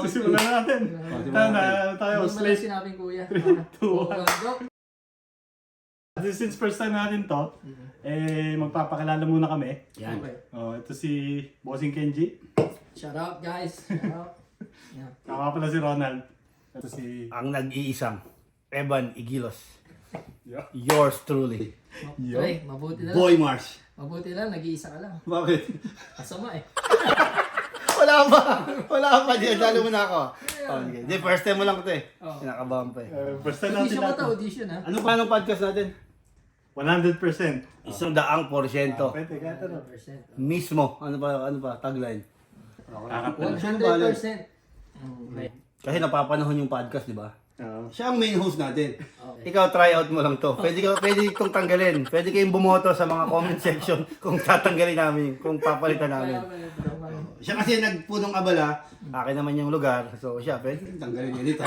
Sisimulan natin. Tayo, Hindi mo lang slate. sinabing kuya. 3, 2, 1. Go. Since first time natin to, magpapakilala muna kami. Yan. Okay. Ito si Bossing Kenji. Shout out guys. Shout out. Yan. Kaka pala si Ronald. Ito si... Ang nag-iisang Evan Igilos. Yeah. Yours truly. Pre, mabuti na lang. Boy Mars. Mabuti lang, nag-iisa ka lang. Bakit? Kasama eh. Wala pa. Diyan, dalo mo na ako. Oh, sige. Di, first time mo lang ito eh. Oh. Kinakabahan pa eh. First time Hindi natin siya mata natin. audition ha. Ano pa anong podcast natin? 100%. 100%. Pwede, kaya ito. 100%. Mismo. Ano pa? Tagline. Kakapala. 100%. Okay. Kasi napapanahon yung podcast, di ba? Siya ang main host natin. Okay. Ikaw, try out mo lang to. Pwede itong tanggalin. Pwede kayong bumoto sa mga comment section kung tatanggalin namin, kung papalitan namin. Siya kasi nagpunong abala, akin naman yung lugar. So siya, pwede tanggalin niya dito.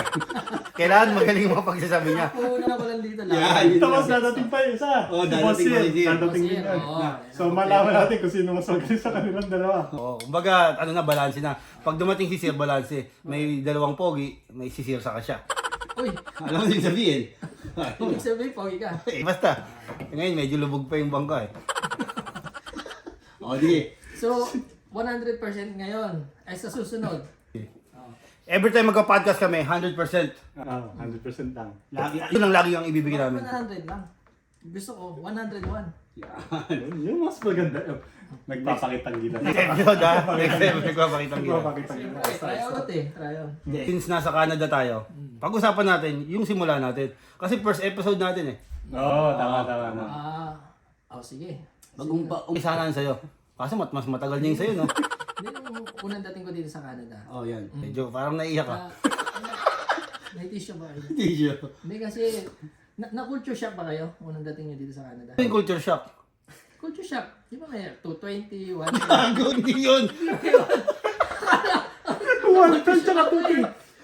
Kailangan magaling mo pagsasabi niya. Una na pala dito lang. Yeah, Tapos dadating pa yung isa. Oh, Si dadating Boss pa Yen. si Yen. Dadating din Boss yan. Yen, oo. So malaman natin kung sino mas magaling sa kanilang dalawa. Oo, kumbaga, balance na. Pag dumating si Sir, balance. May dalawang pogi, may si Sir saka siya. Uy, Alam mo yung sabihin? ibig sabihin, pogi ka. Basta. Ngayon, medyo lubog pa yung bangka eh. O, di. So, 100% ngayon. Ay sa susunod. Every time magka-podcast kami, 100%. 100% lang. Lagi, yun ang lagi ang ibibigay namin. 100 lang. Gusto ko, 101. Yung mas maganda. Nagpapakitang gila. Next episode ha. Next episode, nagpapakita kita. Nagpapakitang gila. Siyempre, try out eh. Try out. Since nasa Canada tayo, pag-usapan natin yung simula natin. Kasi first episode natin eh. Oo, tama. Sige. Mag-umpisahan sa'yo. Kaso mas matagal niya yung sa'yo, no? Hindi nung unang dating ko dito sa Canada. Oh, yan. Medyo parang naiiyak ka. Naitis siya ba kayo? Hindi siya. Hindi kasi, na-culture shock ba kayo? Unang dating nyo dito sa Canada? Yung culture shock. Culture shock. Di ba kaya? 220, 120. Gago, hindi yun. One time tsaka tuti.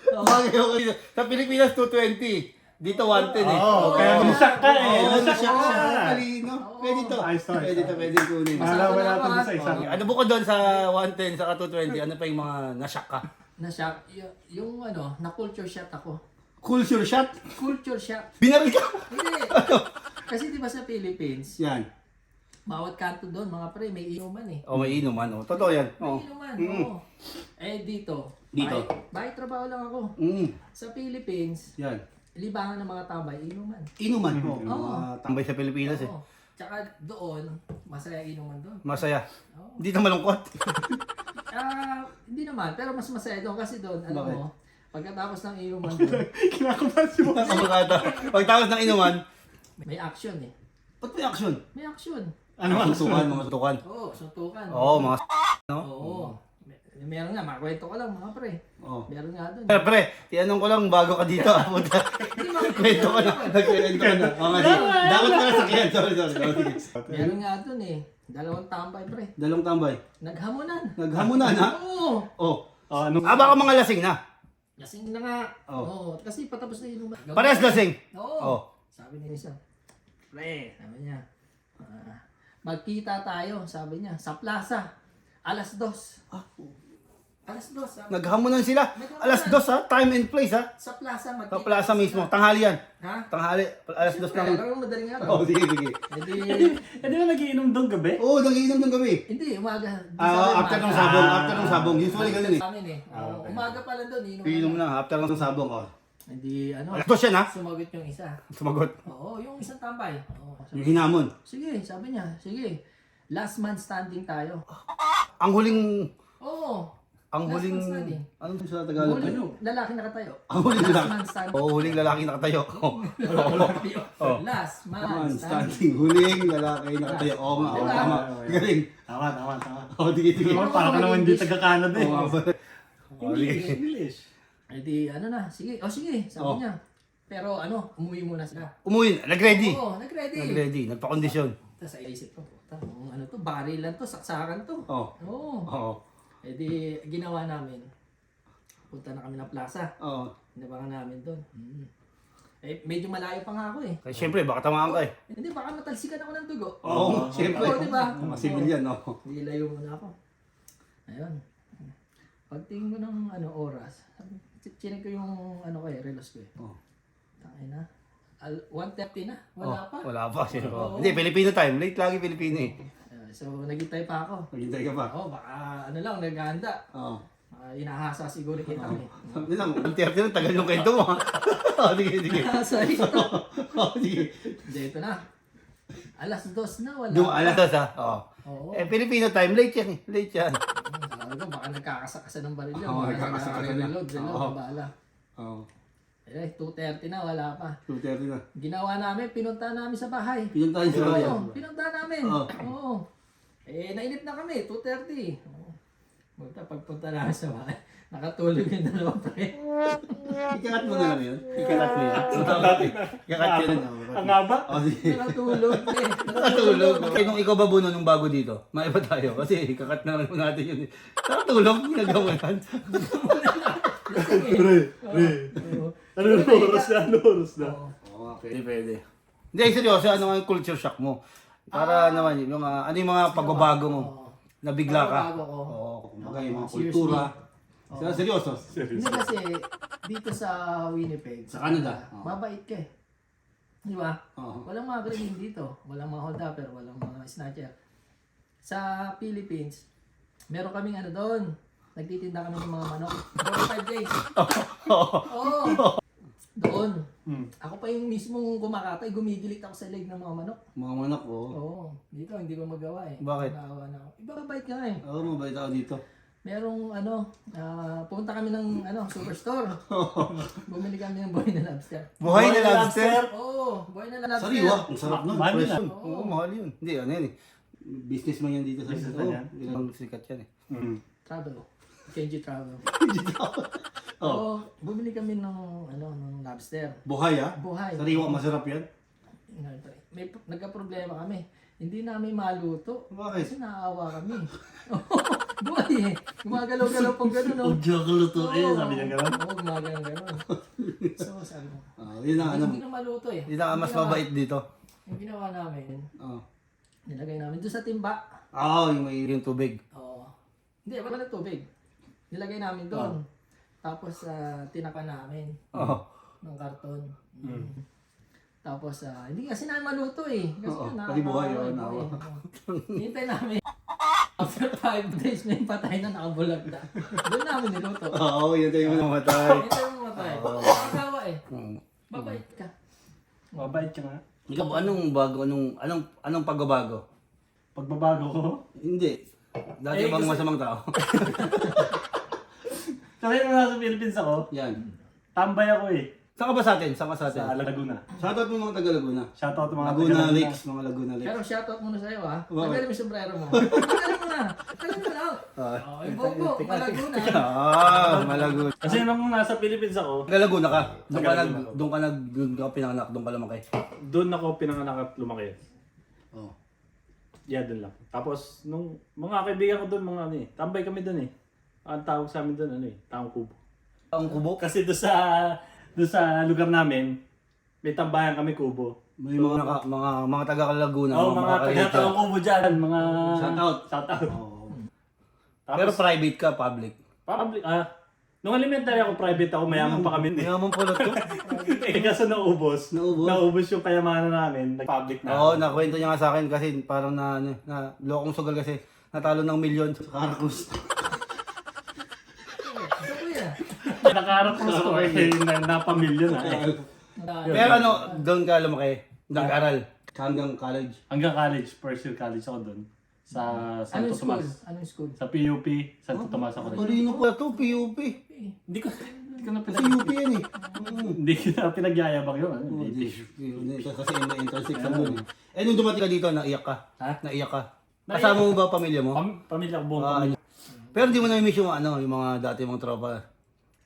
Bagay ako dito. Sa Pilipinas, 220. Dito, 110 eh. Oo, kaya masyak ka eh. Oo, Masyak siya. ka. Talino. Pwede to. Ayos to, ayos Pwede to, to. pwede kunin. Malaman natin sa isa. Ano bukod doon sa 110, saka 220, ano pa yung mga nashock ka? Na-shock. Yung ano, na-culture shock ako. Culture shock? Culture shock. Binaril ka? Hindi. Kasi di ba sa Philippines, Yan. bawat kanto doon, mga pre, may inuman eh. O, may inuman. O, totoo yan. O. May inuman, oo. Eh dito, Dito? Bahay trabaho lang ako. Sa Philippines, Yan. libangan ng mga tambay, inuman. Inuman. O, Oo. mga tambay sa Pilipinas eh. Oo. Tsaka doon, masaya inuman doon. Masaya. Oo. Hindi na malungkot. Hindi naman, pero mas masaya doon kasi doon, alam Bakit? mo, pagkatapos ng inuman doon, Kinakabahan si Boss. Kamakata. Pagtapos ng inuman, may action eh. ba't may action? May action. Ano Mga sutukan, mga sutukan. Oo, suntukan. Oo, mga no? Oo. Meron nga, makwento ko lang mga pre. Oo. Meron nga doon. Pre, tinanong ko lang bago ka dito. Punta. Kwento ka na. Nagkwento ka na. Oo nga, dapat ka na sakyan. Sorry. Oh, sige. Meron nga doon eh. Dalawang tambay pre. Dalawang tambay. Naghamunan. Naghamunan ha? Oo. Oh. Anong... Baka mga lasing na. Lasing na nga. Oo. Oo. Kasi patapos na inuman. Parehas lasing. Oo. Oh. Sabi ni isa. Pre, sabi niya. Magkita tayo, sabi niya, sa plaza. Alas 2. Alas 2. Sabi. Naghamunan sila. Alas 2 ha? Time and place ha? Sa plaza, magkita. Sa plaza mismo. Tanghali yan. Ha? Tanghali. Alas 2 Siyempre, ng... alam mo, madaling araw. Oh, sige. Hindi, Hindi ba nagiinom doon gabi? Oo, nagiinom ng gabi. hindi, umaga. After ng sabong. After ng sabong. Usually ganun eh. Sa amin eh. Oo, umaga pa lang doon. Inom na. After ng sabong. Oh. Hindi, ano. Alas 2 yan ha? Sumagot yung isa. Sumagot. Oo, yung isang tambay. Oo, Yung hinamon. sige, sabi niya, sige. Last man standing tayo. Ang huling... Oo. Ang Last huling... man standing. Anong sa Tagalog? Huling lalaki nakatayo. Ang huling Last lalaki. man standing. Oo, huling lalaki nakatayo. Oh. Last man Man, standing. standing. Huling lalaki nakatayo. Oo nga, oo, tama. Galing. Tama. Oo, sige. Parang ka naman hindi taga-Canada eh. Oo nga ba? Oo, sige. English. Eh di, ano na, sige. O sige, sabi niya. Pero ano, umuwi muna sila. Umuwi. Nag-ready. Oo, nag-ready. Nag-ready. Nagpa-kondisyon. Tapos sa isip ko, puta, ano to, barilan to, saksakan to. Oo. Oo. Oo. Eh di, ginawa namin. Punta na kami ng plaza. Oo. Hinabangan namin doon. Eh, medyo malayo pa nga ako eh. Kasi syempre, baka tamaan ka eh. Hindi, baka matalsikan ako ng dugo. Oo, syempre. Oo, di ba? Mga civilian, no? Hindi layo muna ako. Ayun. Pagtingin ko ng oras, chinek ko yung ano ko eh, relos ko eh. Oh. Tangin na. 1:30 na. Wala pa. Wala pa. Sino? Oo. Hindi, Filipino time. Late lagi Filipino eh. So, naghintay pa ako. Maghintay ka pa. Oo, baka ano lang, naghahanda. Oo. Inahasa siguro kita eh. Sabi lang, 1:30 na, tagal yung kwento mo ha. Oh, sige. Inahasa ito. Oh, sige. Dito na. 2:00 na, wala. Alas dos ha. Oo. Oo. Eh, Filipino time, late yan eh. Late yan. Sabi ko, baka nagkakasakasan ng baril yun. Oo, Baka nagkakasakasan na. reload, Oo. bahala. Oo. Eh, 2:30 na, wala pa. 2:30 na. Ginawa namin, pinunta namin sa bahay. Pinuntahan sa bayan. Oo, pinunta namin. Oo. Oo. Eh, nainip na kami, 2:30. Oo. Pagpunta namin sa bahay, nakatulog yung dalawa pre. Ikakat mo na lang yun. Ikakat mo yan. Ikakat yun. Ang haba. O, sige. Nakatulog pre. Nakatulog. Kaya nung ikaw ba Buno, nung bago dito, maiba tayo. Kasi kakat na naman natin yun. Nakatulog, ginagawa yan. Pre. Ano oras na? Ano oras na? Pwede, pwede. Hindi, seryoso, ano nga yung culture shock mo? Para naman yun, yung, ano yung mga pagbabago mo? Nabigla ka? Pagbabago ko. Oo, kumbaga yung mga Seriously. kultura. Seryoso? Hindi kasi, dito sa Winnipeg, Sa Canada. Oo. mabait ka eh. Di ba? Oo. Walang mga krimen dito. Walang mga hold-upper, walang mga snatcher. Sa Philippines, meron kaming ano doon. Nagtitinda kami ng mga manok. 45 days. Oo. Doon. Ako pa yung mismong kumakatay, gumigilit ako sa leg ng mga manok. Mga manak ko. Oo. Dito, hindi ko magawa eh. Bakit? Naawa na ako. Iba mabait ka eh. Oo, mabait ako dito. Merong ano, pumunta kami ng superstore. Bumili kami ng buhay na lobster. Buhay na lobster? Oo, buhay na lobster. Sariwa. Ang sarap nun. Mahal Fresh yan. yun. Oo, mahal yun. Hindi, ano yan eh. Businessman yan dito sa Businessman yan? Ilang sikat yan eh. Travel. Kenji Travel. Oh. Oo, bumili kami ng lobster. Buhay ah? Buhay. Sariwa, masarap yan. Nagka-problema kami. Hindi namin maluto. Bakit? Kasi naaawa kami. Buhay eh. Gumagalaw-galaw pang gano'n. No? Diyo ka lutuin. Sabi niya gano'n? Oo, gumagalaw-galaw. So, sabi mo. Yun ang ano. Hindi na maluto eh. Yun ang mas mabait dito. Yung ginawa namin, Oo. nilagay namin doon sa timba. Oo, yung may yung tubig. Oo. Hindi, wala tubig. Nilagay namin doon. Tapos, tinapa namin Oo. ng karton. Tapos, hindi kasi namin maluto eh. Kasi Oo, nga, kasi buhay, nakakawa nawa. eh. Oo. Hintay namin. After 5 days, may patay na nakabulag na. Doon namin niluto. Oo, yun tayo yung mamatay. Hintay mo matay. Nakakawa eh. Babait ka. Mabait ka nga. Ikaw, anong bago? Anong pagbabago? Pagbabago ko. Hindi. Dati bang masamang tao? Kasi nung nasa Philippines ako, Yan. tambay ako eh. Saan ka ba sa atin? Saan ka sa atin? Sa Laguna. Shoutout mo mga taga Laguna. Shoutout mga Laguna taga-Laguna. Lakes, mga Laguna Lakes. Pero shoutout muna sa'yo ha. Bakit? Tanggalin mo yung sombrero mo. Tanggalin mo na. Tanggalin mo na. Yung bobo, Malaguna. Malaguna. Kasi nung nasa Philippines ako, Taga Laguna ka? Taga Laguna ako. Doon ka pinanganak, doon ka lumaki. doon ako pinanganak at lumaki. Oo. Yeah, doon lang. Tapos, nung mga kaibigan ko doon, mga ano eh, tambay kami doon eh. Ang tawag sa amin doon, ano eh, taong kubo. Ang kubo? Kasi doon sa lugar namin, may tambayan kami kubo. May mga taga Laguna. Oo, mga taga-taong kubo dyan, mga... Shoutout. Shoutout. Oo. Tapos, Pero private ka, public. public, nung elementary ako, private ako, mayaman pa kami. Mayaman pala to. Eh, kaso naubos. Naubos? yung kayamanan namin, nag-public na. Oo, nakwento niya nga sa akin kasi parang na lokong sugal kasi natalo ng milyon sa Caracruz. Ito kuya. Nakaharap ko sa napamilyon na eh. Pero ano, doon ka lumaki, nag-aral hanggang college. Hanggang college, first year college ako doon. Sa Santo Anong school? Tomas. Anong school? Sa PUP, Santo Tomas ako rin. Marino pala to, PUP. Hindi ko na Kasi UP yan eh. hindi ko na pinagyayabang yun. Kasi may entrance exam doon eh. Eh nung dumating ka dito, naiyak ka. Ha? Naiyak ka. Kasama mo ba pamilya mo? Pamilya ko, buong pamilya. Pero hindi mo na-miss yung yung mga dati mong tropa.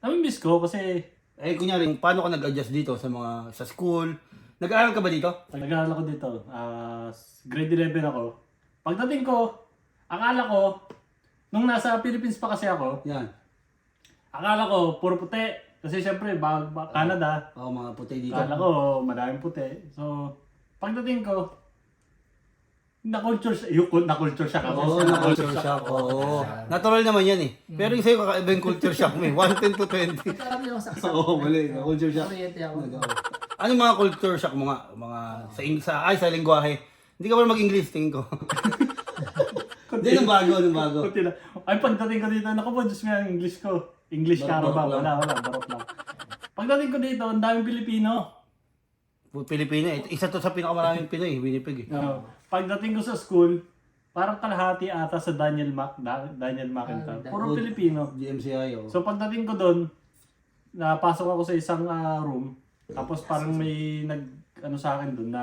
Nami-miss ko kasi Eh kunyari, paano ka nag-adjust dito sa school? Nag-aaral ka ba dito? nag-aaral ako dito. Grade 11 ako. Pagdating ko, akala ko, nung nasa Philippines pa kasi ako, Yan. akala ko puro puti. Kasi syempre, Canada, Oo, mga puti dito. akala ko madaming puti. So, pagdating ko, na-culture shock ako. Oo, na-culture shock. Oo. Natural naman yan eh. Pero yung sa'yo kakaiba yung culture shock mo eh. 110 to 20. Nagkaroon yung saksak. Oo, mali. Culture shock. Kuryente ako. Ano yung mga culture shock mo nga? Mga sa lingwahe. Hindi ka pa mag-English, tingin ko. Hindi, nung bago. Kunti lang. Ay, pagdating ko dito, naku po, Diyos nga, yung English ko. English Carabao. Wala, barok lang. Pagdating ko dito, ang daming Pilipino. Pilipino eh. Isa to sa pinakamaraming Pinoy, Winnipeg eh. Pagdating ko sa school, parang kalahati ata sa Daniel McIntyre. Puro Pilipino. GMCI oh. So pagdating ko doon, napasok ako sa isang room. Tapos parang may sa akin doon,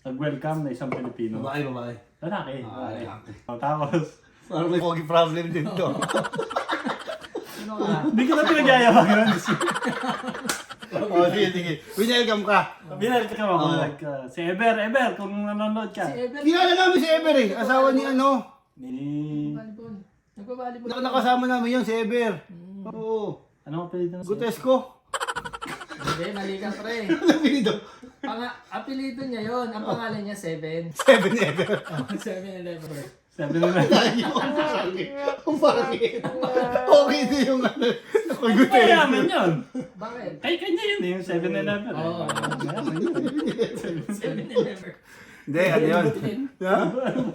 nag-welcome na isang Pilipino. Babae. Lalaki. Lalaki. Tapos, Parang may pogi problem din to. Sino ka? hindi ko na pinagyayabang yun. Oh, sige. Winelcome ka. Binalik ka ako. Like, si Eber, kung nanonood ka. Si Ever. Kilala namin si Ever eh. Asawa ni ano. Ni... Volleyball. Nagpa-volleyball. Nakasama namin yun si Eber. Oo. Ano ang apelido na siya? Gutesco. Hindi, mali ka pre. Apelido. Apelido niya yon. Ang pangalan niya 7. 7 Ever. 7-Eleven. 7-Eleven. Ang pangit. Okay din yung ano. Gutesco. Mayaman yun. Bakit? Kay kanya yun eh, yung 7-Eleven. Oo. Mayaman yun. 7-Eleven. Hindi, ano yun? Ha?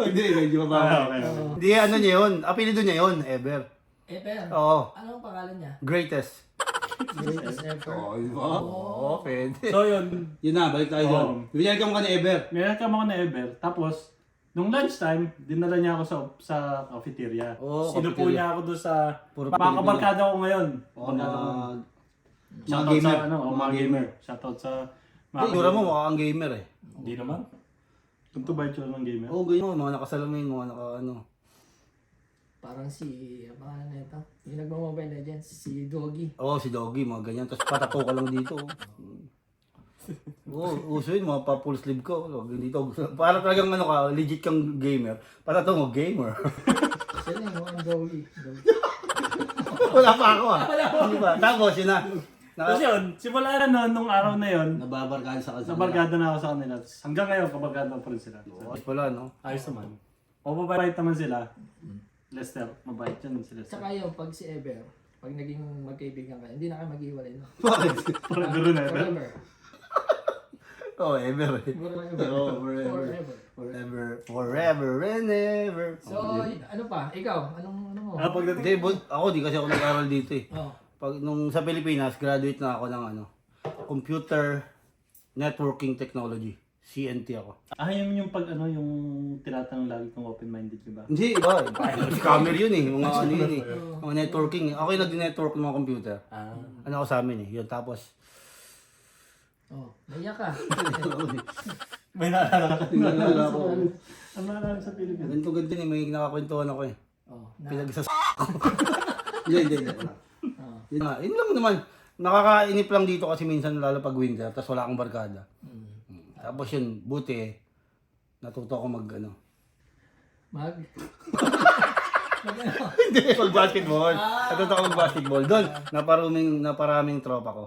Hindi ba ba? Okay. Hindi, ano niya yun. Apelido niya yun, Ever. Ever. Oo. Ano ang pangalan niya? Greatest. Greatest ever. Oo, pwede. So yun, Yun na, balik tayo doon. Winelcome ka ni Ever. meron ako na Ever. Tapos, nung lunchtime, dinala niya ako sa cafeteria. Oo, Sinupo cafeteria. niya ako doon sa Puro mga Pilipino. kabarkada ko ngayon. Oo, Kabarkada ko. mga Shoutout gamer. sa, mga gamer. Shoutout sa Hindi, yura mo, mukha kang gamer eh. Hindi naman. Tunto ba yung tsura ng gamer? Oo, ganyan. Mga nakasalamin, mga ano. Parang si, ang pangalan na ito? Yung nagmo-Mobile Legends, si Doggy. Oo, si Doggy, mga ganyan. Tapos patato ka lang dito. Oo, uso yun, mga pa-full sleeve ko. Dito, para talagang ano ka, legit kang gamer. Patato mo, gamer. Siya na yung mukhang Doggy. Wala pa ako ah. Hindi ba? Tapos yun na. Tapos yun, simula na nun, nung araw na yun, Nababarkaan sa kanila. nabarkada na ako sa kanila. Hanggang ngayon, kabarkada pa rin sila. Ayos pala, no? Ayos naman. O mabait naman sila. Lester, mabait yan si Lester. Tsaka yung pag si Ever, pag naging magkaibigan ka, hindi na kayo mag-iwalay, no? Bakit? Parang gano'n na. Forever. Oo, ever eh. Forever. Oo, forever. Forever and ever. So, ano pa? Ikaw, anong mo? Pagdating, Hindi, ako di kasi ako nag-aral dito eh. Oh. Pag nung sa Pilipinas, graduate na ako ng ano, Computer Networking Technology. CNT ako. yung pag ano, yung tinatanong lagi kong open-minded, di ba? Hindi, iba. Scammer yun eh. Mga ano yun eh. Mga networking eh. Ako yung nag-network ng mga computer. Ano ako sa amin eh. Yun, tapos... Oh, naiyak ka. May naalala ka. Naalala ko. Ang naalala sa Pilipinas. Ganito-ganito eh. May nakakwentuhan ako eh. Oh, Pinagsas... Hindi. Oh. Yun nga. Yun lang naman. Nakakainip lang dito kasi minsan lalo pag winter. Tapos wala akong barkada. Tapos yun, buti natuto ako mag ano. Mag? Hindi, mag-basketball. Natuto ako mag-basketball. Doon, naparaming tropa ko.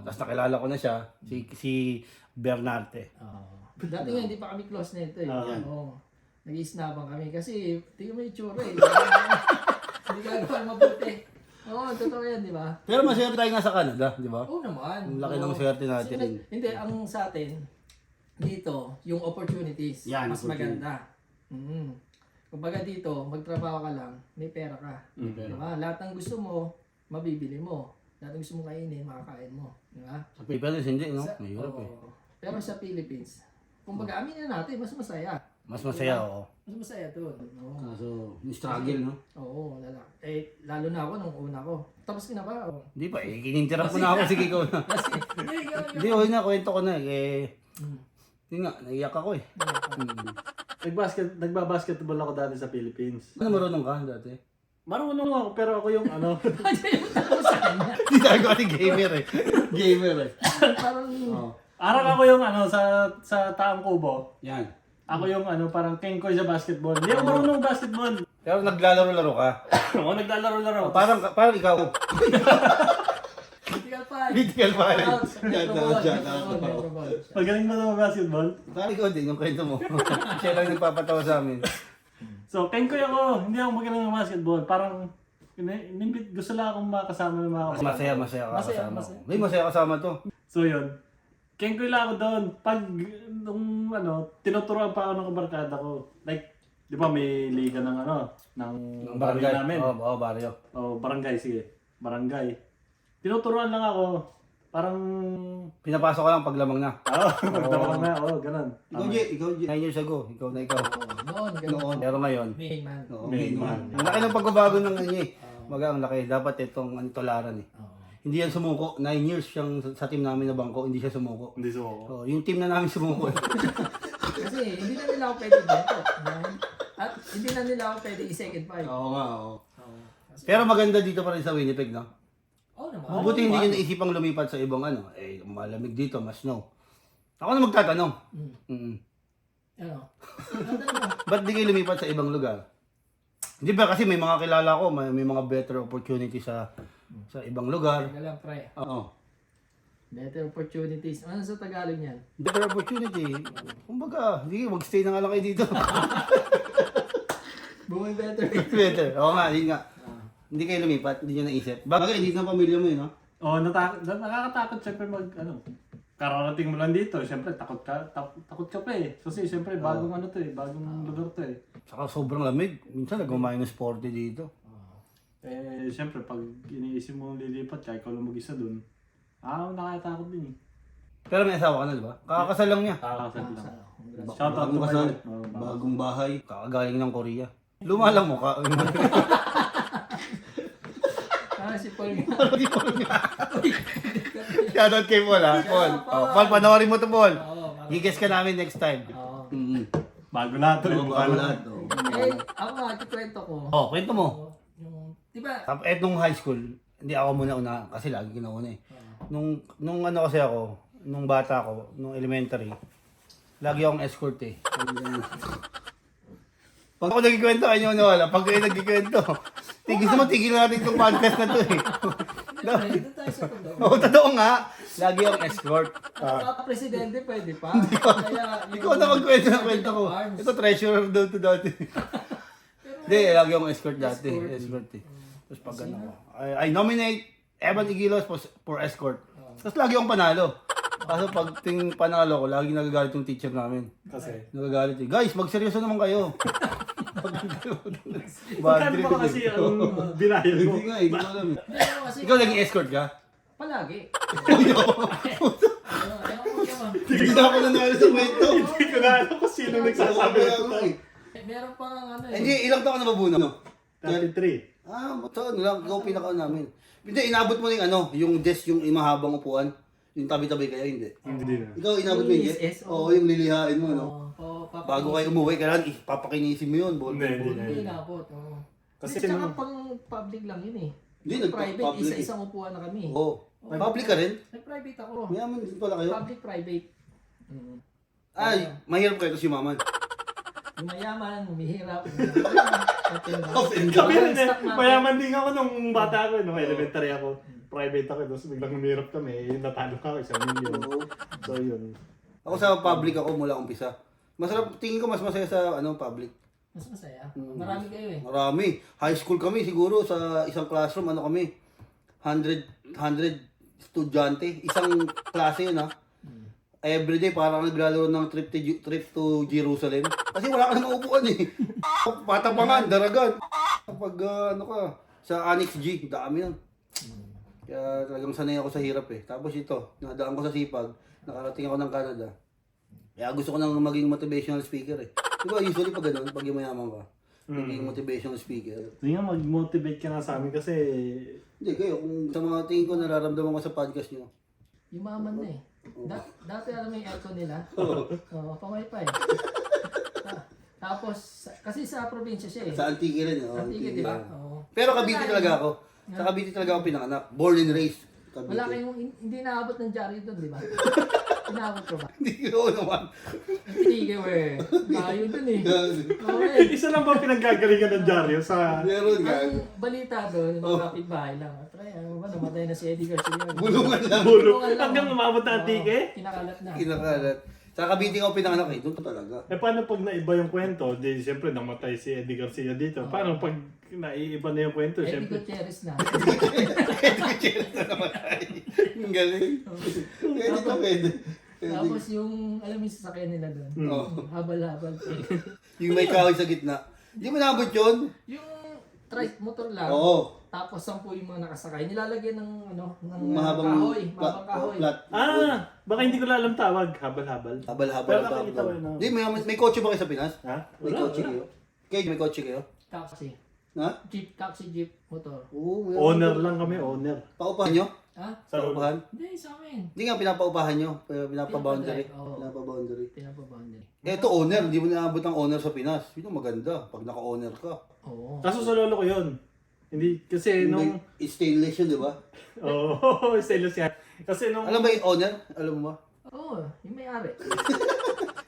Tapos nakilala ko na siya, si Bernarte. Oh. Dati nga, hindi pa kami close na ito eh. Oo. Nag-isnabang kami kasi tingnan mo yung tsura eh. Hindi gagawin mabuti. Oo, totoo yan, di ba? Pero masaya tayo nga sa Canada, di ba? Oo naman. Ang laki ng Oo. swerte natin. Hindi, ang sa atin, dito, yung opportunities, Yan, mas opportunity. maganda. Kumbaga dito, magtrabaho ka lang, may pera ka. Diba? Lahat ng gusto mo, mabibili mo. Lahat ng gusto mo kainin, makakain mo. Diba? Sa Pilipinas hindi, no? Sa- Mahirap eh. oo. Pero sa Philippines, kumbaga aminin natin, mas masaya. Mas masaya, oo. Mas masaya doon. Oo. Kaso, yung struggle, no? Oo, lalo na ako nung una ko. Tapos ka na ba? Oo. Hindi pa, eh. Kinintirap ko na ako. Sige, ikaw na. Kasi, Hindi, okay na. Kwento ko na eh. Hindi nga, naiyak ako eh. Nagbabasketball ako dati sa Philippines. Ano marunong ka dati? Marunong ako, pero ako yung ano, Hindi tayo kasi gamer eh. Gamer eh. Parang, arang ako yung ano, sa Taang Kubo. Yan. Ako yung ano, parang king ko sa basketball. Hindi ako marunong basketball. Pero naglalaro-laro ka. Oo, naglalaro-laro. Parang ikaw. hindi ka pa, Critical 5. Shout out. Magaling mo na basketball. Pare ko din yung kwento mo. Siya lang nagpapatawa sa amin. So, Kenkoy ako. Hindi ako magaling ng basketball. Parang, gusto lang akong makasama ng mga Masaya ka Masaya, kasama. masaya. May masaya kasama to. So, yun. Kenkoy lang ako doon. Pag, tinuturuan pa ako ng kabarkada ko. Like, di ba may liga ng ng barangay namin. Oo, baryo. Barangay, sige. Barangay. Tinuturuan lang ako. Parang, Pinapasok ka lang pag lamang na. magdamang na, ganun. Ikaw, 9 years ago. Ikaw na ikaw. Noon, ganun. Pero ngayon, Main man. Main man. Ang laki ng pagbabago ng ang laki. Dapat itong tolaran eh. Oo. Hindi yan sumuko. 9 years siyang sa team namin na bangko, hindi siya sumuko. Hindi so. Yung team na namin sumuko. Kasi hindi na nila ako pwede bento. At hindi na nila ako pwede i-second five. Oo nga, oo. Oo. Pero maganda dito pa rin sa Winnipeg, no? Oo naman. Mabuti hindi nyo naisipang lumipat sa ibang malamig dito, mas snow. Ako na magtatanong. Ano? Ba't di kayo lumipat sa ibang lugar? Di ba kasi may mga kilala ko, may mga better opportunity sa ibang lugar. Teka lang, pre. Oo. Better opportunities. Ano sa Tagalog yan? Better opportunity. Kumbaga, hindi, mag-stay na nga lang kayo dito. Bumi better. Better. Oo nga, yun nga. Hindi kayo lumipat, hindi nyo naisip. Bagay, hindi na pamilya mo yun, no? Nakakatakot syempre kararating mo lang dito, syempre takot ka pa eh. Kasi syempre bagong bagong lugar to eh. Saka sobrang lamig. Minsan nag-minus 40 dito. Syempre pag iniisip mo lilipat ka, ikaw lang mag-isa dun. Nakakatakot din eh. Pero may asawa ka na, di ba? Kakakasal lang niya. Kakasal lang. Congrats. Shoutout Bagong to kasal, kayo. bagong bahay, kakagaling ng Korea. Luma lang mukha. Si Paul nga. Shoutout kay Paul, ha? Paul. Paul, panoorin mo to, Paul. Oo. Gigas ka namin next time. Oo. Bago lahat to. Bago lahat. Ako nga, kikwento ko. Kwento mo. Yung, di ba? Nung high school, hindi ako muna kasi lagi kinauna eh. Nung kasi ako, nung bata ako, nung elementary, lagi akong escort eh. Pag ako nagkikwento, ayaw nyo wala. Pag kayo nagkikwento, tigil natin itong podcast na to eh. Dito tayo sa tundo. Oo, totoo nga. Lagi akong escort. Mga presidente pwede pa. Kaya, Ikaw na magkwento ng kwento ko. Ito treasurer daw to dati. Hindi, lagi akong escort dati. Escort eh. Tapos pag ano ko, I nominate Evan Igilos for escort. Tapos lagi akong panalo. Kaso pag ting panalo ko, lagi nagagalit yung teacher namin. Kasi. Nagagalit eh. Guys, magseryoso naman kayo. Bad Kano trip pa kasi ang binayad mo? Hindi nga eh, hindi ko alam eh. Hindi ako kasi Ikaw naging escort ka? palagi. Hindi na ako nanalo sa kwento. Hindi ko na alam kung sino nagsasabi nito. Meron pa nga ano eh. Hindi, ilang taon ka na mabuno? 33. Ito ano lang, ikaw pinaka namin. Hindi, inabot mo na yung desk, yung mahabang upuan. Yung tabi-tabi kayo, hindi. Hindi na. Ikaw inabot mo yung Yes, desk? oo. Oo, yung lilihain mo, no? Papakinig. Bago kayo umuwi, kailangan papakinisin mo yun. Hindi. Hindi inabot. Kasi Kasi tsaka pang public lang yun eh. Hindi, Private, nagpa-public eh. isa-isang upuan na kami. Oo. Public ka rin? Nag-private ako. Mayaman din pala kayo. Public-private. Ay, mahirap kayo kasi yumaman. Yung mayaman, humihirap. kami rin eh. Mayaman din ako nung bata ako, nung elementary ako. Private ako, tapos biglang humirap kami. Natalo ka ako, 1 million. Oo. So yun. Ako sa public ako mula umpisa. Masarap, tingin ko mas masaya sa public. Mas masaya. Marami kayo eh. Marami. High school kami siguro sa isang classroom, ano kami? 100 estudyante. Isang klase yun ha. Everyday parang naglalaro ng trip to Jerusalem. Kasi wala ka na maupuan eh. Patapangan, daragan. Kapag ano ka, sa Annex G, dami yan. Kaya talagang sanay ako sa hirap eh. Tapos ito, nadaan ko sa sipag, nakarating ako ng Canada. Kaya gusto ko nang maging motivational speaker eh. Diba usually pag ganun, pag yumayaman ka, maging motivational speaker. Hindi nga, mag-motivate ka na sa amin kasi... Hindi kayo, kung sa mga tingin ko nararamdaman ko sa podcast nyo. Yumaman na eh. Dati alam mo yung aircon nila? Oo, pamay pa eh. Tapos, kasi sa probinsya siya eh. Sa Antique rin. Antique, di ba? Oo. Pero Cavite talaga ako. Sa Cavite talaga ako pinanganak. Born and raised. Wala kayong, hindi naabot ng dyaryo doon, di ba? Inaabot ko ba? Hindi ko naman. Hindi kayo eh. Layo dun eh. Okay. Isa lang ba pinanggagalingan ng dyaryo sa... Meron nga. Ang balita doon, yung mga kapitbahay lang. Try, ano ba, namatay na si Eddie Garcia. Bulungan lang. Bulong. Hanggang umabot na antike? Kinakalat na. Kinakalat. Sa Cavite ako pinanganak eh. Doon ka talaga. Eh paano pag naiba yung kwento? Di siyempre namatay si Eddie Garcia dito. Paano pag naiiba na yung kwento? Eddie Siyempre. Gutierrez na. Ang galing. Pwede ka pwede. Tapos yung, alam mo yung sasakyan nila doon. Oo. Habal-habal. Yung may kahoy sa gitna. Hindi mo naabot yun? Yung motor lang. Oo. Tapos 10 yung mga nakasakay. Nilalagyan ng ng Mahabang kahoy. Mahabang kahoy. Flat. Baka hindi ko na alam tawag. Habal-habal. Habal-habal. Pero nakikita ko yun. Hindi, may kotse ba kayo sa Pinas? Ha? May kotse kayo? Kayo, may kotse kayo? Taxi. Ha? Jeep, taxi, jeep, motor. Oo. Owner lang kami, owner. Paupahan nyo? Ha? Sa Paupahan? Hindi, sa amin. Hindi nga, pinapaupahan nyo. Pinapa-boundary. Oo. Pinapa-boundary. Pinapaboundary. Ito, owner. Hindi mo naabot ang owner sa Pinas. Yun ang maganda. Pag naka-owner ka. Oo. Kaso sa lolo ko yun. Hindi, kasi nung... May stainless yun, di ba? Oo, stainless yan. Kasi nung... Alam ba yung owner? Alam mo ba? Oo, yung may-ari.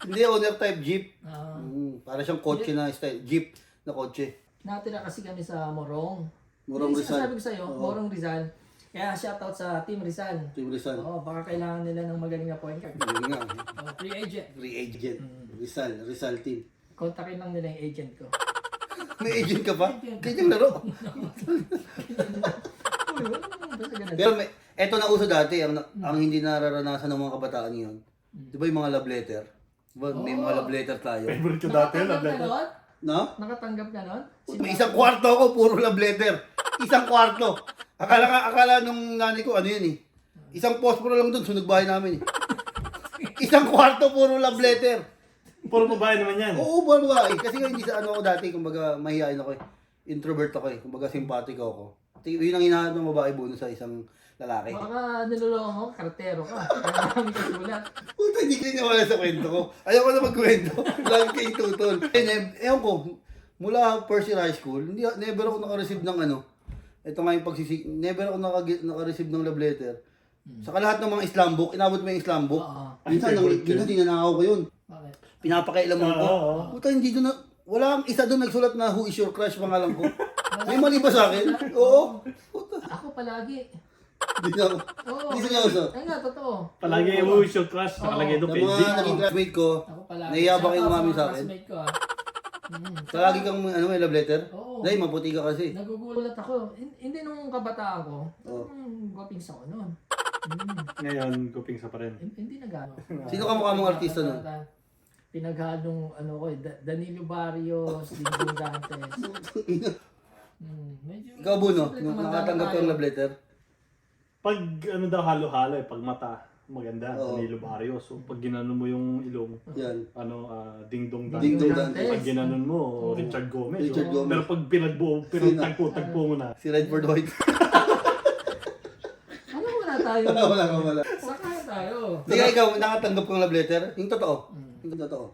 Hindi, owner type jeep. Ah, Para siyang kotse na style. Jeep na kotse. natira kasi kami sa Morong. Morong Yung Rizal. sinasabi ko sa'yo, Morong Rizal. Kaya shoutout sa Team Rizal. Team Rizal. Oo, baka kailangan nila ng magaling na point guard. Yun nga. Free agent. Free agent. Rizal team. Kontakin lang nila yung agent ko. May agent ka pa? Kanyang laro. Uy, wala naman basta ganun. Pero eto na uso dati, ang hindi nararanasan ng mga kabataan ngayon. Di ba yung mga love letter? Di ba may mga love letter tayo? Favorite ko dati yun. Nakatanggap ka nun? No? Nakatanggap ka nun? May isang kwarto ako, puro love letter. Isang kwarto. Akala nung nanay ko, ano yun eh. Isang posporo lang dun, sunog bahay namin eh. Isang kwarto, puro love letter. Puro babae naman yan. Oo, babae. Kasi nga hindi sa ano ako dati, kumbaga mahihain ako eh. Introvert ako eh. Kumbaga simpatiko ako. Yun ang hinahanap ng babae buno sa isang lalaki. Baka niloloko mo, kartero ka. Kaya marami ka sulat. Puta, hindi ko niniwala sa kwento ko. Ayaw ko na magkwento. Lagi kayo tutol. Ewan ko, mula first year high school, never ako naka-receive ng ano. Ito nga yung never ako naka-receive ng love letter. Saka lahat ng mga Islam book, inabot mo yung Islam book. Oo. Minsan, dinanakaw ko yun. Bakit? Pinapakailaman ko. Puta, hindi doon na, wala ang isa doon nagsulat na who is your crush pangalan ko. May mali ba sa akin? Oo. Puta. Ako palagi. Hindi na ako. Oo. Hindi seryoso. Ay nga, totoo. Palagi yung your crush. Nakalagay doon Ng kay mga Jake. naging classmate ko, Ako palagi. nahiyabang yung Shoutout umamin sa mga akin. classmate ko, Palagi kang may love letter? Oo. Dahil maputi ka kasi. Nagugulat ako. Hindi nung kabataan ko. Oo. Gwapings ako noon. Ngayon, kuping sa pa rin. Hindi na gano'n. Sino ka mukha mong artista nun? Pinaghalong ano ko Danilo Barrios, Dingdong Dantes. Medyo Ikaw, Buno, simple nung naman nakatanggap ka tayo. ng love letter? Pag ano daw halo-halo eh, pag mata, maganda, Oo. Danilo Barrios. So pag ginanon mo yung ilong, Yan. Ding-dong Ding-dong Dantes. Dantes. Pag ginanon mo, Richard Gomez. Richard oh. Gomez. Pero pag pinagtagpo mo na, Si Redford White. Ano wala tayo? wala. Saka tayo. Hindi ka ikaw, nakatanggap ka ng love letter? Yung totoo. Yung totoo.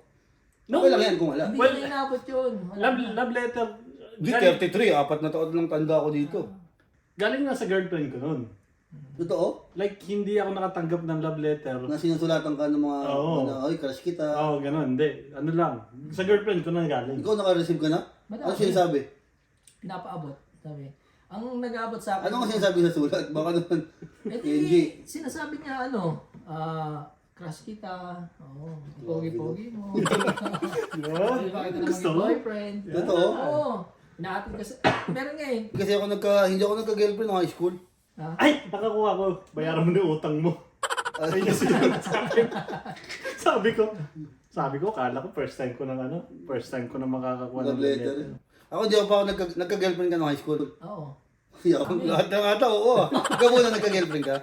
Okay lang yan kung wala. Hindi Well, na inabot yun. Wala na. love letter, Di 33, 4 na taon lang tanda ako dito. galing na sa girlfriend ko noon. Totoo? Like, hindi ako nakatanggap ng love letter. Na sinusulatan ka ng mga, Oo. oy, crush kita. Oo, ganun. Hindi. Ano lang. Sa girlfriend ko na galing. Ikaw naka-receive ka na? Ano Madami. sinasabi? Pinapaabot. Sabi. Ang nag-aabot sa akin. Ano nga sinasabi sa sulat? Baka naman, Eh KNG. di, sinasabi niya crush kita. Oo, pogi-pogi mo. Di ba kita Gusto naman mo? boyfriend? Totoo? Oo. Inaatid kasi. Meron nga eh. Kasi hindi ako nagka-girlfriend ng high school. Ha? Ay! Nakakuha ko. Bayaran mo na yung utang mo. Ay, kasi yun sa akin. Sabi ko, kala ko first time ko na makakakuha Love ng letter. Ako, di ako pa ako nagka-girlfriend ka ng high school. Oo. Lahat ng ata, oo. Ikaw muna nagka-girlfriend ka?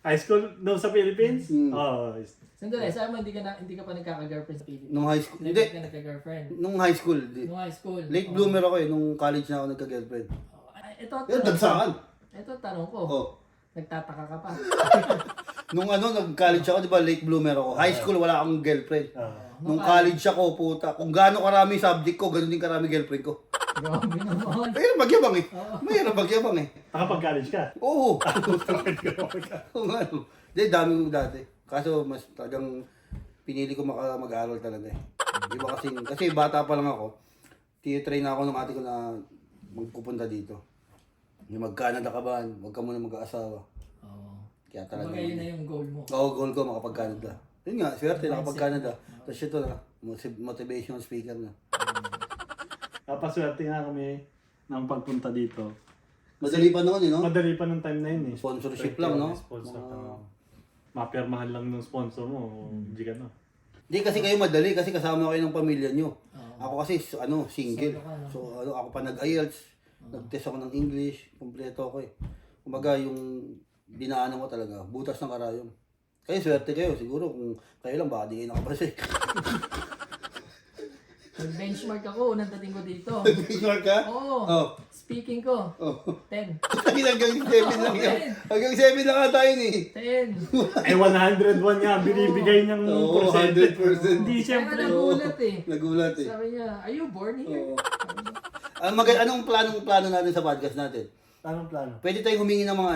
High school doon sa Philippines? Oo. Sandali, sabi mo hindi ka pa nagkaka-girlfriend sa Pilipinas. Nung high school? Hindi Hindi. ka nagka-girlfriend. Nung high school. Di. Nung high school. Late bloomer ako eh. Nung college na ako nagka-girlfriend. Ito, Yan, dagsakan. ito tanong ko. Oo. Nagtataka ka pa. Nung nag-college ako, di ba, late bloomer ako. High school, wala akong girlfriend. Ah. Nung college ako, puta, kung gaano karami subject ko, ganun din karami girlfriend ko. Grabe naman. Mahirap magyabang eh. Oo. Mahirap magyabang eh. Nakapag-college ka? Oo. Oo nga no. Hindi, dami ko dati. Kaso mas talagang pinili ko mag-aaral talaga eh. Di ba kasi bata pa lang ako, tinitrain na ako ng ate ko na magpupunta dito. Yung mag-Canada ka ba, huwag ka muna mag-aasawa. Oo. Kaya talaga. Kumbaga yun na yung goal mo. Oo, goal ko makapag-Canada. Yun nga, swerte nakapag-Canada. Tapos ito na, motivational speaker na. Napaswerte nga kami ng pagpunta dito. Madali pa noon eh, no? Madali pa ng time na yun eh. Sponsorship lang, no? Sponsor ka na. Mapirmahan lang ng sponsor mo, hindi ka na. Hindi kasi kayo madali kasi kasama kayo ng pamilya nyo. Oo. Ako kasi single. Solo ka, no? So ako pa nag-IELTS, nag-test ako ng English, kumpleto ako eh. Kumbaga yung dinaanan ko talaga, butas ng karayom. Kayo swerte kayo siguro kung kayo lang baka di kayo nakapasa eh. Nag-benchmark ako, unang dating ko dito. Benchmark ka? Oo. Oh. Speaking ko, Oh. 10. Hanggang 7 lang yan. Hanggang 7 lang ata yun eh. 10. Eh 101 nga, binibigay niyang Oo, percentage. 100%. Hindi Kaya siyempre. nga nagulat eh. Nagulat eh. Sabi niya, are you born here? Oo. Anong plano natin sa podcast natin? Anong plano? Pwede tayong humingi ng mga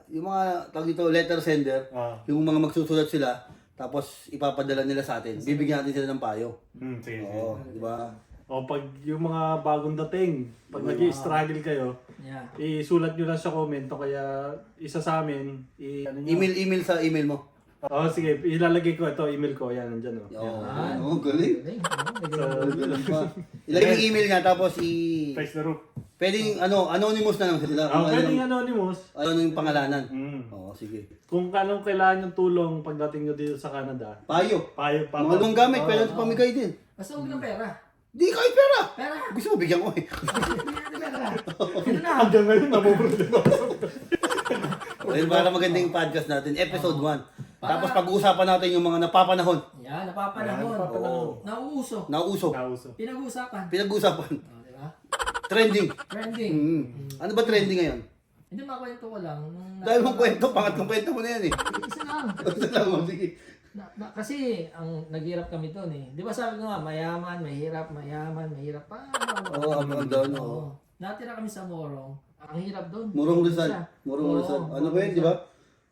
yung mga tawag dito, letter sender, yung mga magsusulat sila, tapos ipapadala nila sa atin. Bibigyan natin sila ng payo. Sige. Oo, di ba? O pag yung mga bagong dating, pag nag-i-struggle kayo, Yeah. isulat nyo lang sa comment o kaya isa sa amin, ano nyo? Email sa email mo. Oo, sige, ilalagay ko ito, email ko, yan, nandyan o. Oo, galing. Galing, no? Galing pa. Ilagay mo yung email nga, tapos Face the roof. pwedeng anonymous na lang sila. Ah, pwedeng anonymous. Ano yung pangalanan. Mm. Oo, sige. Kung anong kailangan yung tulong pagdating nyo dito sa Canada, Payo. payo pa. Mga lumang gamit, pwede natin pamigay din. Basta huwag ng pera. Di kahit pera. Pera! Gusto mo bigyan ko eh. Pera! Ito na! Hanggang ngayon, namumulot ako. Dahil para magandang podcast natin, episode 1. Tapos pag-uusapan natin yung mga napapanahon. Yan, napapanahon. Oo. Nauuso. Nauuso. Nauso. Pinag-uusapan. Pinag-uusapan. Di ba? Trending. Trending. Ano ba trending ngayon? Hindi, makwento ko lang. Dahil mong kwento, pangatlong kwento mo na yan eh. Isa lang. Ito lang, oh, sige. Kasi ang naghirap kami doon eh. Di ba sabi ko nga, mayaman, mahirap pa. Oo, ang doon. Oo. Natira kami sa Morong. Ang hirap doon. Murong Rizal. Siya. Murong Oo, Rizal. Ano ba yun, Rizal. di ba?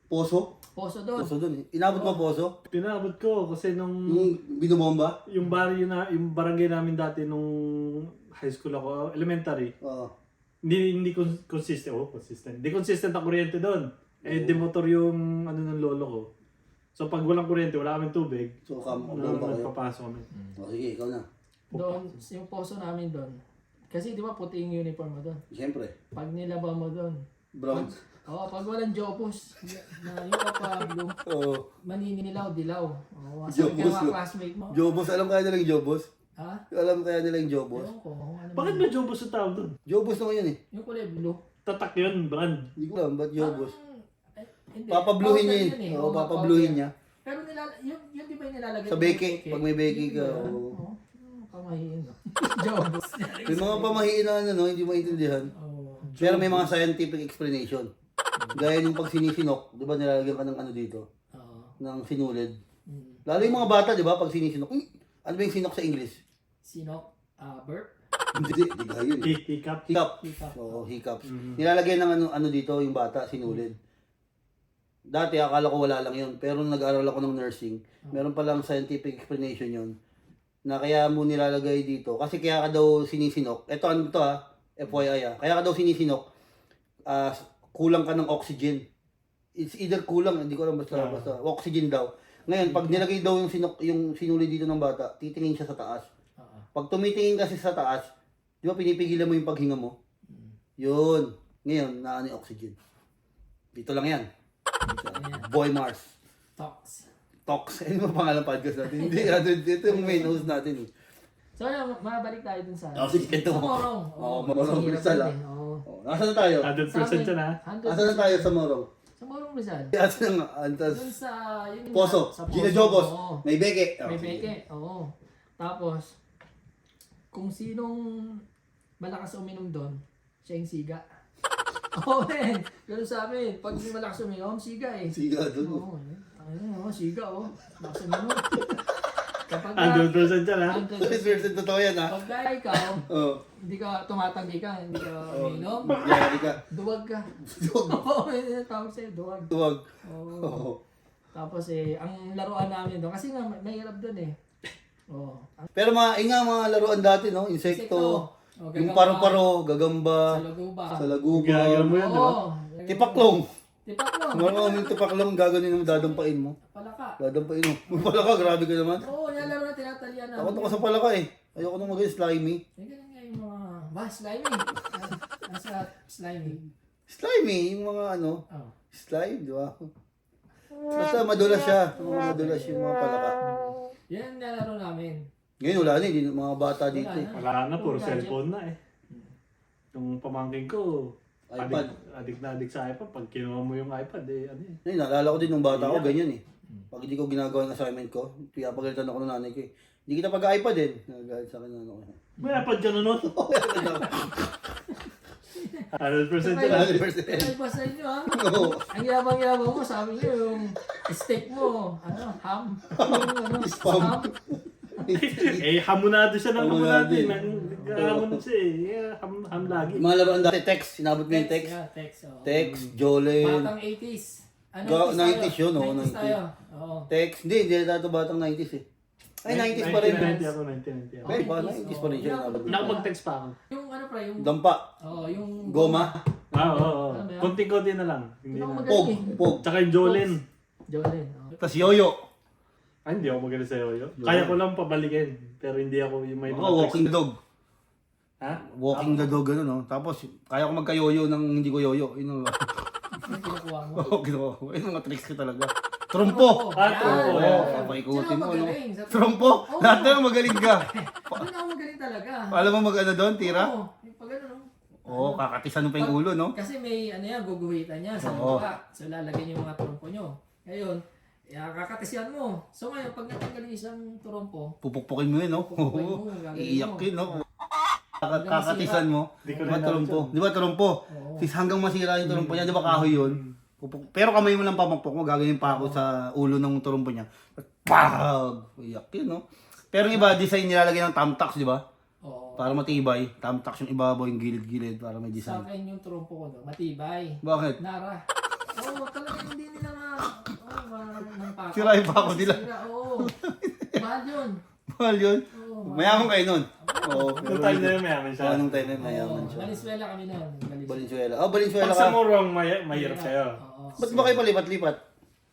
Poso? Poso doon. Poso doon. Inabot mo Poso? Pinabot ko kasi nung Yung binubomba? yung barangay namin dati nung high school ako, elementary, Oo. hindi consistent. Hindi consistent ang kuryente doon. Eh, demotor yung ano ng lolo ko. So pag walang kuryente, wala kaming tubig. So, Ano, bomba kayo. nagpapasok kami. O, sige, ikaw na. Doon, yung poso namin doon. Kasi di ba puti yung uniform mo doon. Siyempre. Pag nilaba mo doon. Brown. Oo, pag walang jopos, na yung pa blue, Oo. maninilaw-dilaw. Oo, Jopos, sabi ka mga no? classmate mo. Jobos, alam kaya nila yung Jobos? Ha? Alam kaya nila yung Jobos? Ewan ko. Ano Bakit ba? may jobos sa tao doon? Jobos naman yun eh. Yung kulay blue. Tatak yun, brand. Hindi ko alam, ba't Jobos? Hindi. Papabluhin niya Powder yun. eh. Oo, Oo, papabluhin powder. niya. Pero yun di ba yung nilalagay? Sa beke, pag may beke ka, Oo. oo. Kamahiin. No? Jobos. May mga pamahiin na ano, hindi maintindihan. Oo. Pero may mga scientific explanation. Gaya yung pag sinisinok, di ba nilalagyan ka ng ano dito? Oo. Ng sinulid. Mm. Lalo yung mga bata, di ba, pag sinisinok, ano ba yung sinok sa English? Sinok? Burp? Hindi, di ba yun? Hiccup. Hiccup. Hiccup. Oo, hiccups. Mhm. Nilalagyan ng ano dito, yung bata, sinulid. Dati akala ko wala lang yun, pero nung nag-aral ako ng nursing, meron palang scientific explanation yun na kaya mo nilalagay dito. Kasi kaya ka daw sinisinok. Ito ano to FYI Kaya ka daw sinisinok, kulang ka ng oxygen. It's either kulang, hindi ko alam basta oxygen daw. Ngayon, pag nilagay daw yung sinulid dito ng bata, titingin siya sa taas. Oo. Pag tumitingin kasi sa taas, di ba pinipigilan mo yung paghinga mo? Yun. Ngayon, naano yung oxygen. Dito lang yan. Boy Mars. Talks. Talks. Ano ba pangalan podcast natin? Hindi, ito yung main host natin. So, mabalik tayo dun sa... Oh, sige, ito. Sa Morong. Oo, Morong Hirap Rizal, natin, oo. Oh, nasaan na tayo? 100% yan ha. 100%. Nasaan na tayo sa Morong? Sa Morong Rizal. Nasaan na antas? Dun sa... Yun Poso. Sa Gina Poso. Jobos. Oo. May beke. May beke. Oo. Tapos, kung sinong malakas uminom doon, siya yung siga. Oo, men. Ganun sa amin. Pag hindi malakas uminom, siga eh. Siga doon. Oo, siga oh. Malakas uminom. Kapag 100% yan ha. 100% totoo yan ha. Pag ikaw, Oo. hindi ka tumatanggi ka, hindi ka uminom, Yari ka. duwag ka. Duwag. Oo, yun yung tawag sa'yo, duwag. Duwag. Oo. Oo. Tapos ang laruan namin doon, kasi nga mahirap doon eh. Oo. Pero mga laruan dati, no? Insekto. Oh, Yung gagamba, paro-paro, gagamba, Sa laguba. sa laguba. Ginagawa mo yan, di ba? Oo. Tipaklong. Tipaklong. Marami yung tipaklong, gaganin mo, dadampain mo. Palaka. Dadampain mo. Palaka, grabe ka naman. Oo, yan laro na tinatalian namin. Takot ako sa palaka eh. Ayoko nang maging slimy. Eh, ganun nga yung mga... Ba, slimy. Nasa slimy. Slimy, yung mga ano, Oh. slime, di ba? Basta madulas siya. Mga madulas yung mga palaka. Yan ang nalaro namin. Ngayon wala na, hindi na mga bata dito eh. Wala na, puro cellphone na eh. Yung pamangkin ko, iPad. Adik na adik sa iPad. Pag kinuha mo yung iPad, eh, ano eh. Ngayon, naalala ko din nung bata ko, ganyan eh. Pag hindi ko ginagawa yung assignment ko, pinapagalitan ako ng nanay ko eh. Hindi kita pag-iPad eh. Nagagalit sa akin ng ano ko. May iPad ka na nun. 100% yan. 100%. Kaya ba sa inyo ha? Oo. Ang yabang-yabang mo, sabi niyo yung steak mo, ham. Yung ano, Spam. ham. Eh, hamunado siya ng Hamunado hamunado eh. eh. Hamunado siya eh. Yeah, ham lagi. Mga laruan dati, text. Sinabot mo yung text. Yeah, text. Oh. Text, Jolene. Batang 80s. Ah, Ga- 90s yun, oo, 90s 90s. tayo. Oo. Text. Hindi na ito batang 90s eh. Ay, 90s pa rin. 90 ako, 90 ako. Ay, pa, 90s pa rin siya. Nakapag-text pa ako. Yung ano pa, yung... Dampa. Oo, yung... Goma. Oo. Alam mo yan? Konti-konti na lang. Hindi Ano na. magaling Pog. eh? Pog. Tsaka yung Jolene. Jolene. Oh. Tapos yoyo. Ay, hindi ako magaling sa yoyo. Kaya ko lang pabalikin. Pero hindi ako yung may Ako, walking the dog. Ha? Walking the dog, gano'n, no? Tapos, kaya ko magka-yoyo nang hindi ko yoyo. Yun ang... Ano kinukuha mo? Oo, ginawa ko. Yun ang mga tricks ko talaga. Trumpo! Ah, trumpo. Yan. Oo, Sino papaikutin ang mo, no? magaling? Trumpo! Oo. Lahat na lang magaling ka. Doon ako magaling talaga. Alam mo mag-ano doon, tira? Oo, yung pag ano, no? Oo, kakatisan mo pa yung ulo, no? Kasi may ano yan, guguhitan niya sa Oo. mukha. So lalagyan yung mga trompo nyo. Ngayon, kakatisiyan mo. So ngayon, pag natanggal yung isang trompo, Pupukpukin mo yun, no? Pupukpukin Oo. mo, gagawin Iiyak mo. yun, no? Kakatisan mo. Di ko Di ba rin trumpo? Di ba trumpo? Oo. Sis hanggang masira yung trumpo niya, di ba kahoy yun? Pero kamay mo lang pamukpok mo, gagawin pa ako sa ulo ng trumpo niya. Pag! Iyak yun, no? Pero yung iba, design nilalagay ng thumbtacks, di ba? oo. Para matibay. Thumbtacks yung ibabaw, yung gilid-gilid para may Sa design. akin yung trompo ko, no? Matibay. Bakit? Nara. Oo, talaga hindi nila ng pako. Sirain pa ako nila. Sira, oo. Mahal yun. Mahal yun. Oo. Mayaman kayo nun. Oo. Nung time na yun, mayaman siya. Anong time na yun, mayaman siya. Valenzuela kami noon. Valenzuela. Oh, Valenzuela Pag sa ka. murong, mahirap sa'yo. Oo. Ba't ba kayo palipat-lipat?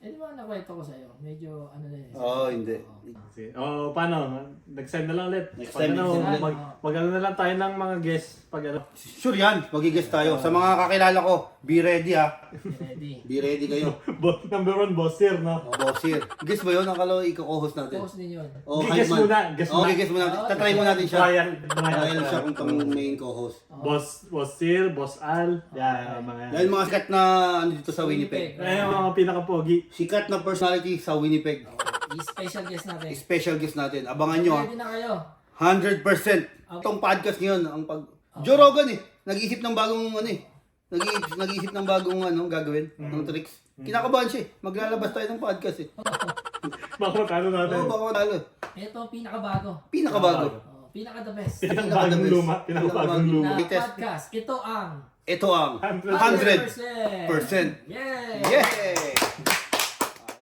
Eh, di ba nakwento ko sa'yo? Medyo ano na yun. Oo, hindi. Paano? Next time na lang ulit. Next Pag time, ano, next time ulit. mag-ano na lang tayo ng mga guests. Pag ano. Sure yan, magigest tayo. Sa mga kakilala ko, be ready ha. Ready. Be ready kayo. Number 1, boss sir, no? Oh, bossir. Guess ba yun? Akala ko iko-host natin. Post din yun. Oh, Guess hype man. muna, guess Oh, muna. guess muna. Tatry mo natin siya. Trial. Dahil siya kung tong main co-host. Boss sir, boss Al. Yan, mga yan. Dahil mga sikat na ano dito sa Winnipeg. Ayan yung mga pinaka-pogi. Sikat na personality sa Winnipeg. I-special guest natin. Special guest natin. Abangan nyo ha. Ready na kayo. 100%. Itong podcast ngayon, ang pag... Joe Rogan eh. Nag-iisip ng bagong ano eh. Nag-iisip ng bagong ano, gagawin. Ng tricks. Kinakabahan siya eh. Maglalabas tayo ng podcast eh. Baka matalo natin. Oo, baka matalo eh. Ito ang pinakabago. Pinakabago. Oh, pinaka the best. Pinakabagong luma. Pinakabagong luma. Na Latest. podcast. Ito ang Ito ang 100%. 100%. 100%. Yay! Yeah!